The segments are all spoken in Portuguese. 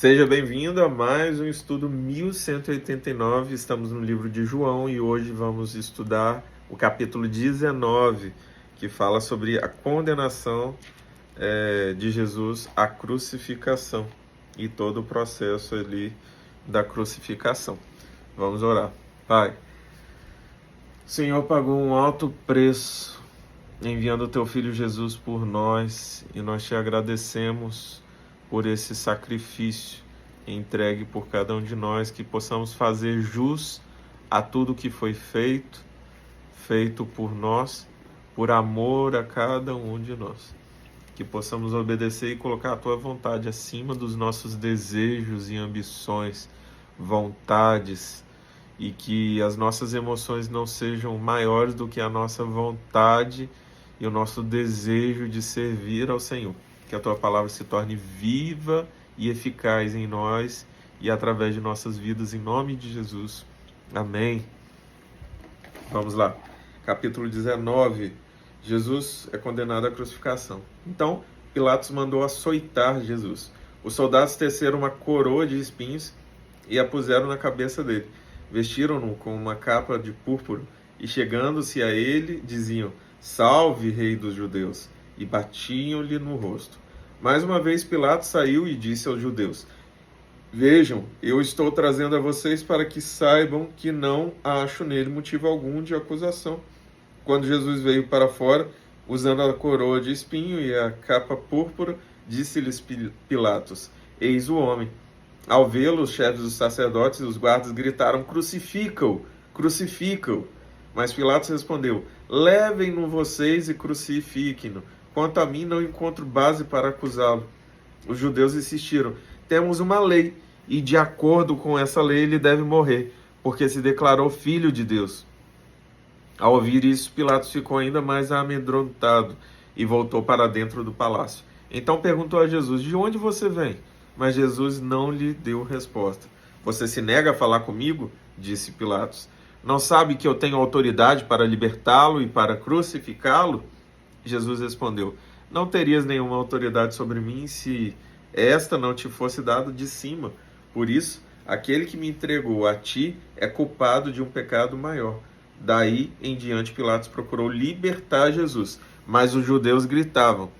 Seja bem-vindo a mais um estudo 1189. Estamos no livro de João e hoje vamos estudar o capítulo 19, que fala sobre a condenação de Jesus à crucificação e todo o processo ali da crucificação. Vamos orar. Pai, o Senhor pagou um alto preço enviando o Teu Filho Jesus por nós e nós Te agradecemos por esse sacrifício entregue por cada um de nós, que possamos fazer jus a tudo que foi feito por nós, por amor a cada um de nós. Que possamos obedecer e colocar a Tua vontade acima dos nossos desejos e ambições, vontades, e que as nossas emoções não sejam maiores do que a nossa vontade e o nosso desejo de servir ao Senhor. Que a Tua palavra se torne viva e eficaz em nós e através de nossas vidas, em nome de Jesus. Amém. Vamos lá. Capítulo 19. Jesus é condenado à crucificação. Então, Pilatos mandou açoitar Jesus. Os soldados teceram uma coroa de espinhos e a puseram na cabeça dele. Vestiram-no com uma capa de púrpura e, chegando-se a ele, diziam: "Salve, Rei dos Judeus!" e batiam-lhe no rosto. Mais uma vez Pilatos saiu e disse aos judeus: "Vejam, eu estou trazendo a vocês para que saibam que não acho nele motivo algum de acusação." Quando Jesus veio para fora, usando a coroa de espinho e a capa púrpura, disse-lhes Pilatos: "Eis o homem." Ao vê-lo, os chefes dos sacerdotes e os guardas gritaram: "Crucifica-o! Crucifica-o!" Mas Pilatos respondeu: "Levem-no vocês e crucifiquem-no. Quanto a mim, não encontro base para acusá-lo." Os judeus insistiram: "Temos uma lei, e de acordo com essa lei ele deve morrer, porque se declarou filho de Deus." Ao ouvir isso, Pilatos ficou ainda mais amedrontado e voltou para dentro do palácio. Então perguntou a Jesus: "De onde você vem?" Mas Jesus não lhe deu resposta. "Você se nega a falar comigo?" disse Pilatos. "Não sabe que eu tenho autoridade para libertá-lo e para crucificá-lo?" Jesus respondeu: "Não terias nenhuma autoridade sobre mim se esta não te fosse dada de cima. Por isso, aquele que me entregou a ti é culpado de um pecado maior." Daí em diante, Pilatos procurou libertar Jesus, mas os judeus gritavam: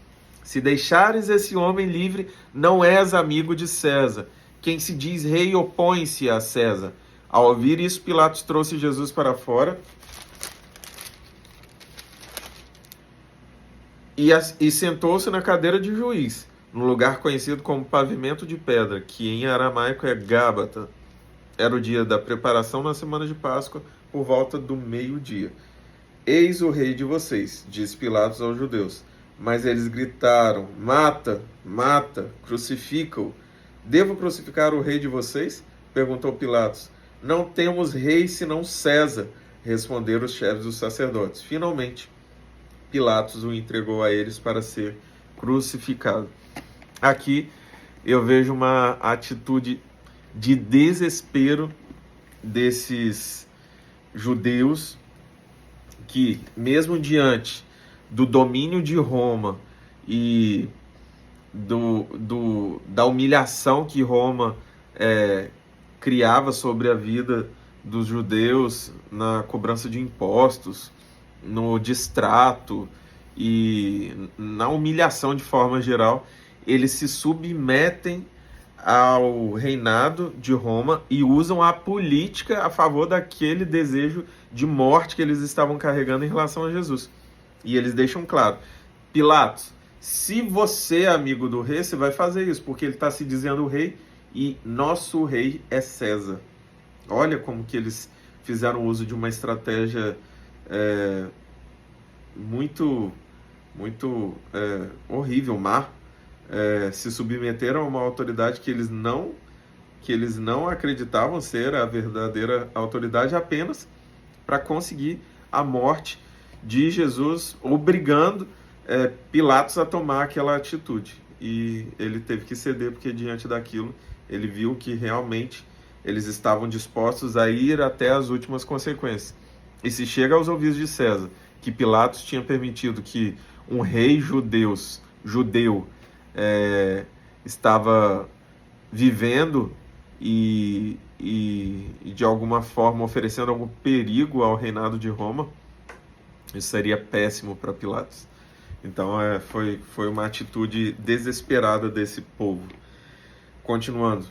"Se deixares esse homem livre, não és amigo de César. Quem se diz rei opõe-se a César." Ao ouvir isso, Pilatos trouxe Jesus para fora e sentou-se na cadeira de juiz, no lugar conhecido como pavimento de pedra, que em aramaico é Gábata. Era o dia da preparação na semana de Páscoa, por volta do meio-dia. "Eis o rei de vocês", disse Pilatos aos judeus. Mas eles gritaram: "Mata, mata, crucifica-o." "Devo crucificar o rei de vocês?" perguntou Pilatos. "Não temos rei senão César", responderam os chefes dos sacerdotes. Finalmente, Pilatos o entregou a eles para ser crucificado. Aqui eu vejo uma atitude de desespero desses judeus que, mesmo diante do domínio de Roma e da humilhação que Roma criava sobre a vida dos judeus na cobrança de impostos, no distrato e na humilhação de forma geral, eles se submetem ao reinado de Roma e usam a política a favor daquele desejo de morte que eles estavam carregando em relação a Jesus. E eles deixam claro: "Pilatos, se você é amigo do rei, você vai fazer isso, porque ele está se dizendo o rei e nosso rei é César." Olha como que eles fizeram uso de uma estratégia muito horrível, má. Se submeteram a uma autoridade que eles não acreditavam ser a verdadeira autoridade, apenas para conseguir a morte de Jesus, obrigando Pilatos a tomar aquela atitude. E ele teve que ceder, porque diante daquilo ele viu que realmente eles estavam dispostos a ir até as últimas consequências. E se chega aos ouvidos de César que Pilatos tinha permitido que um rei judeu estava vivendo e de alguma forma oferecendo algum perigo ao reinado de Roma, isso seria péssimo para Pilatos. Então foi uma atitude desesperada desse povo. Continuando.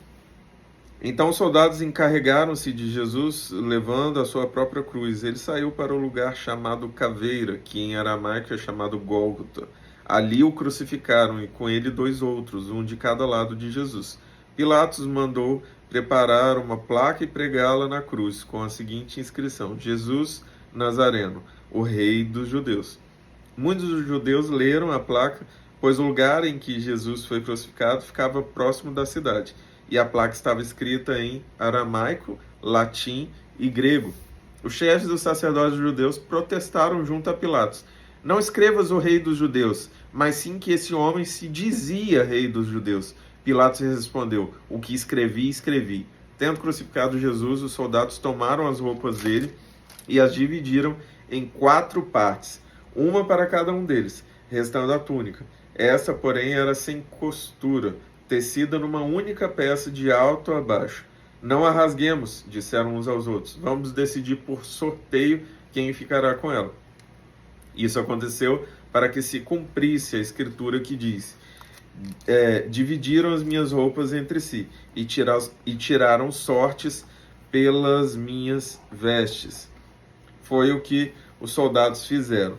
Então os soldados encarregaram-se de Jesus levando a sua própria cruz. Ele saiu para o lugar chamado Caveira, que em aramaico é chamado Gólgota. Ali o crucificaram e com ele 2 outros, um de cada lado de Jesus. Pilatos mandou preparar uma placa e pregá-la na cruz, com a seguinte inscrição: Jesus Nazareno, o Rei dos Judeus. Muitos dos judeus leram a placa, pois o lugar em que Jesus foi crucificado ficava próximo da cidade, e a placa estava escrita em aramaico, latim e grego. Os chefes dos sacerdotes judeus protestaram junto a Pilatos: não escrevas o Rei dos Judeus, mas sim que esse homem se dizia Rei dos Judeus. Pilatos respondeu: o que escrevi, escrevi. Tendo crucificado Jesus, os soldados tomaram as roupas dele e as dividiram em 4 partes, uma para cada um deles, restando a túnica. Essa, porém, era sem costura, tecida numa única peça de alto a baixo. Não a rasguemos, disseram uns aos outros. Vamos decidir por sorteio quem ficará com ela. Isso aconteceu para que se cumprisse a escritura que diz: dividiram as minhas roupas entre si e tiraram sortes pelas minhas vestes. Foi o que os soldados fizeram.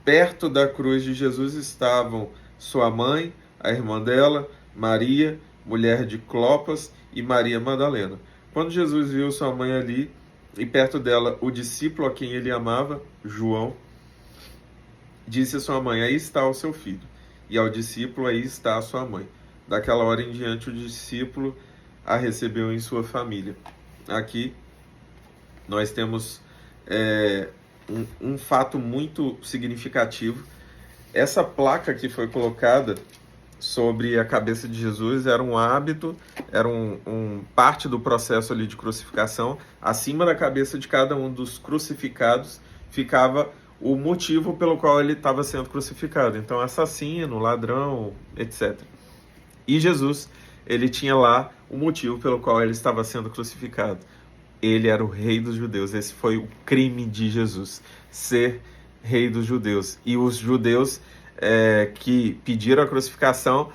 Perto da cruz de Jesus estavam sua mãe, a irmã dela, Maria, mulher de Clopas, e Maria Madalena. Quando Jesus viu sua mãe ali e perto dela o discípulo a quem ele amava, João, disse a sua mãe: aí está o seu filho. E ao discípulo: aí está a sua mãe. Daquela hora em diante o discípulo a recebeu em sua família. Aqui nós temos um fato muito significativo. Essa placa que foi colocada sobre a cabeça de Jesus era um hábito, era parte do processo ali de crucificação. Acima da cabeça de cada um dos crucificados ficava o motivo pelo qual ele estava sendo crucificado. Então, assassino, ladrão, etc. E Jesus, ele tinha lá o motivo pelo qual ele estava sendo crucificado. Ele era o Rei dos Judeus. Esse foi o crime de Jesus, ser Rei dos Judeus. E os judeus que pediram a crucificação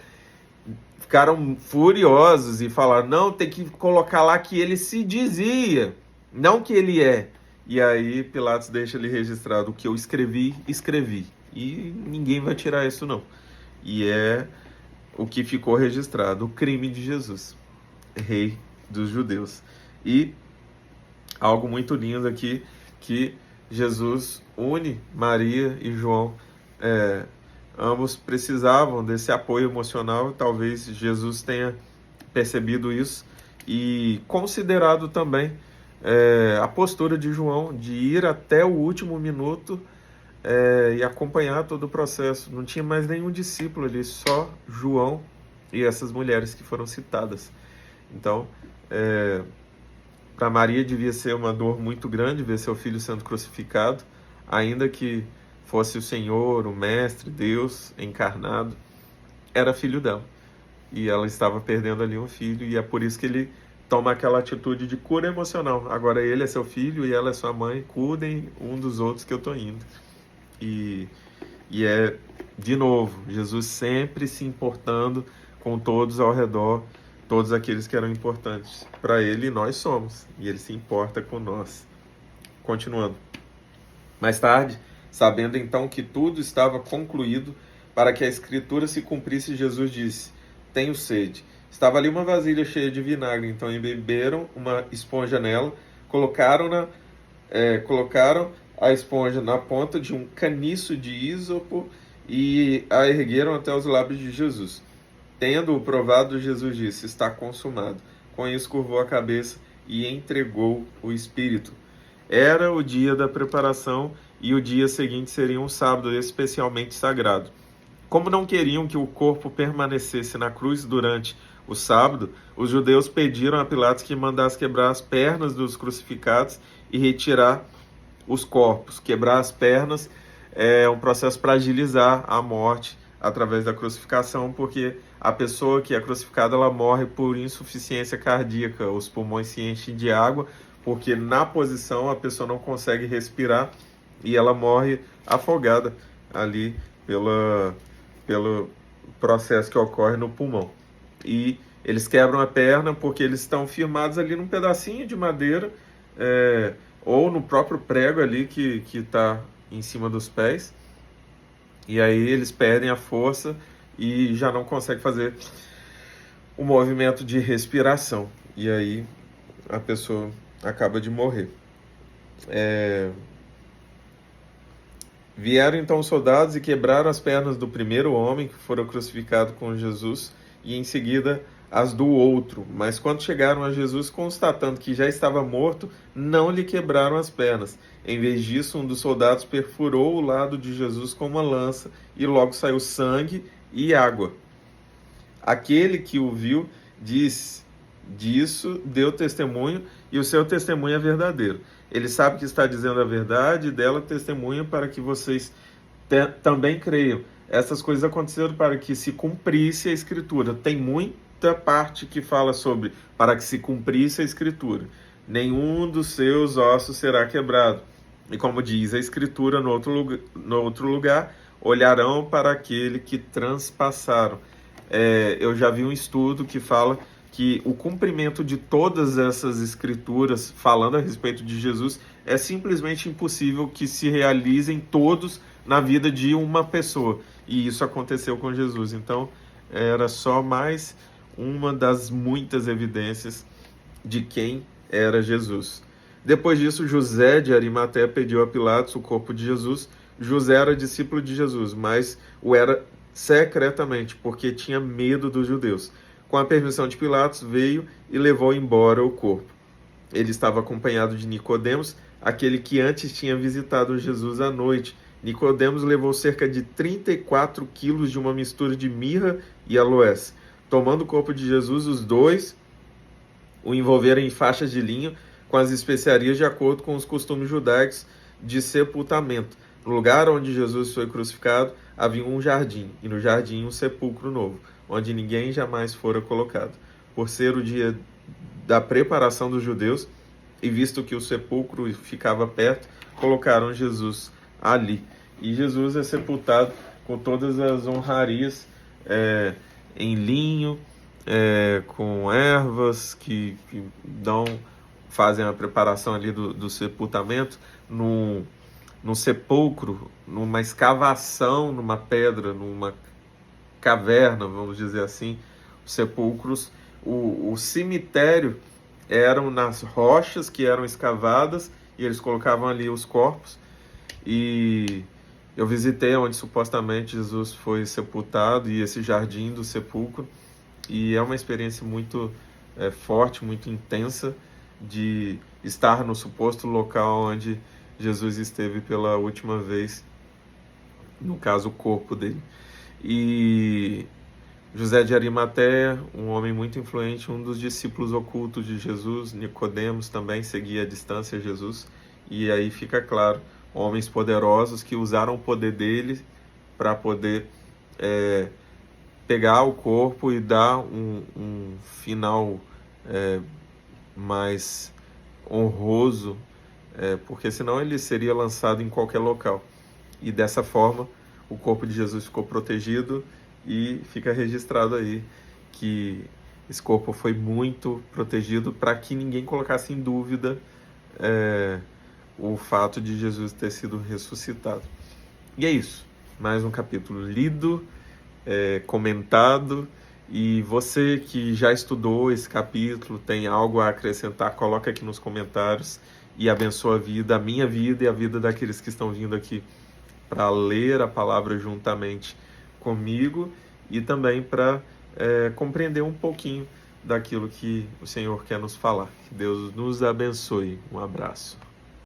ficaram furiosos e falaram: não, tem que colocar lá que ele se dizia, não que ele é. E aí Pilatos deixa ali registrado: o que eu escrevi, escrevi. E ninguém vai tirar isso não. E é o que ficou registrado, o crime de Jesus, Rei dos Judeus. E algo muito lindo aqui, que Jesus une Maria e João. Ambos precisavam desse apoio emocional. Talvez Jesus tenha percebido isso e considerado também a postura de João de ir até o último minuto e acompanhar todo o processo. Não tinha mais nenhum discípulo ali, só João e essas mulheres que foram citadas. Então, para Maria devia ser uma dor muito grande ver seu filho sendo crucificado, ainda que fosse o Senhor, o Mestre, Deus encarnado, era filho dela. E ela estava perdendo ali um filho, e é por isso que ele toma aquela atitude de cura emocional. Agora ele é seu filho e ela é sua mãe, cuidem um dos outros que eu estou indo. E de novo, Jesus sempre se importando com todos ao redor, todos aqueles que eram importantes para ele, e nós somos, e ele se importa com nós. Continuando. Mais tarde, sabendo então que tudo estava concluído, para que a escritura se cumprisse, Jesus disse: tenho sede. Estava ali uma vasilha cheia de vinagre, então embeberam uma esponja nela, colocaram a esponja na ponta de um caniço de ísopo e a ergueram até os lábios de Jesus. Tendo-o provado, Jesus disse: está consumado. Com isso curvou a cabeça e entregou o Espírito. Era o dia da preparação e o dia seguinte seria um sábado especialmente sagrado. Como não queriam que o corpo permanecesse na cruz durante o sábado, os judeus pediram a Pilatos que mandasse quebrar as pernas dos crucificados e retirar os corpos. Quebrar as pernas é um processo para agilizar a morte, através da crucificação, porque a pessoa que é crucificada, ela morre por insuficiência cardíaca, os pulmões se enchem de água, porque na posição a pessoa não consegue respirar e ela morre afogada ali pelo processo que ocorre no pulmão. E eles quebram a perna porque eles estão firmados ali num pedacinho de madeira, ou no próprio prego ali que está em cima dos pés. E aí eles perdem a força e já não conseguem fazer o movimento de respiração. E aí a pessoa acaba de morrer. Vieram então os soldados e quebraram as pernas do primeiro homem que fora crucificado com Jesus e em seguida as do outro. Mas quando chegaram a Jesus, constatando que já estava morto, não lhe quebraram as pernas. Em vez disso, um dos soldados perfurou o lado de Jesus com uma lança e logo saiu sangue e água. Aquele que o viu disso deu testemunho e o seu testemunho é verdadeiro. Ele sabe que está dizendo a verdade e dela testemunha para que vocês também creiam. Essas coisas aconteceram para que se cumprisse a Escritura. Tem muita parte que fala sobre para que se cumprisse a Escritura. Nenhum dos seus ossos será quebrado. E como diz a Escritura no outro lugar, olharão para aquele que transpassaram. Eu já vi um estudo que fala que o cumprimento de todas essas escrituras falando a respeito de Jesus é simplesmente impossível que se realizem todos na vida de uma pessoa. E isso aconteceu com Jesus. Então, era só mais uma das muitas evidências de quem era Jesus. Depois disso, José de Arimateia pediu a Pilatos o corpo de Jesus. José era discípulo de Jesus, mas o era secretamente, porque tinha medo dos judeus. Com a permissão de Pilatos, veio e levou embora o corpo. Ele estava acompanhado de Nicodemos, aquele que antes tinha visitado Jesus à noite. Nicodemos levou cerca de 34 quilos de uma mistura de mirra e aloés. Tomando o corpo de Jesus, os dois o envolveram em faixas de linho com as especiarias de acordo com os costumes judaicos de sepultamento. No lugar onde Jesus foi crucificado, havia um jardim, e no jardim um sepulcro novo, onde ninguém jamais fora colocado. Por ser o dia da preparação dos judeus, e visto que o sepulcro ficava perto, colocaram Jesus ali. E Jesus é sepultado com todas as honrarias em linho, com ervas que fazem a preparação ali do sepultamento, num sepulcro, numa escavação, numa pedra, numa caverna, vamos dizer assim. Os sepulcros, o cemitério eram nas rochas que eram escavadas e eles colocavam ali os corpos. E eu visitei onde supostamente Jesus foi sepultado e esse jardim do sepulcro, e é uma experiência muito forte, muito intensa de estar no suposto local onde Jesus esteve pela última vez, no caso o corpo dele. E José de Arimateia, um homem muito influente, um dos discípulos ocultos de Jesus, Nicodemos também seguia à distância Jesus, e aí fica claro, homens poderosos que usaram o poder dele para poder pegar o corpo e dar um final mais honroso, porque senão ele seria lançado em qualquer local. E dessa forma, o corpo de Jesus ficou protegido e fica registrado aí que esse corpo foi muito protegido para que ninguém colocasse em dúvida o fato de Jesus ter sido ressuscitado. E é isso. Mais um capítulo lido, comentado. E você que já estudou esse capítulo, tem algo a acrescentar, coloca aqui nos comentários e abençoa a minha vida e a vida daqueles que estão vindo aqui para ler a palavra juntamente comigo e também para compreender um pouquinho daquilo que o Senhor quer nos falar. Que Deus nos abençoe. Um abraço.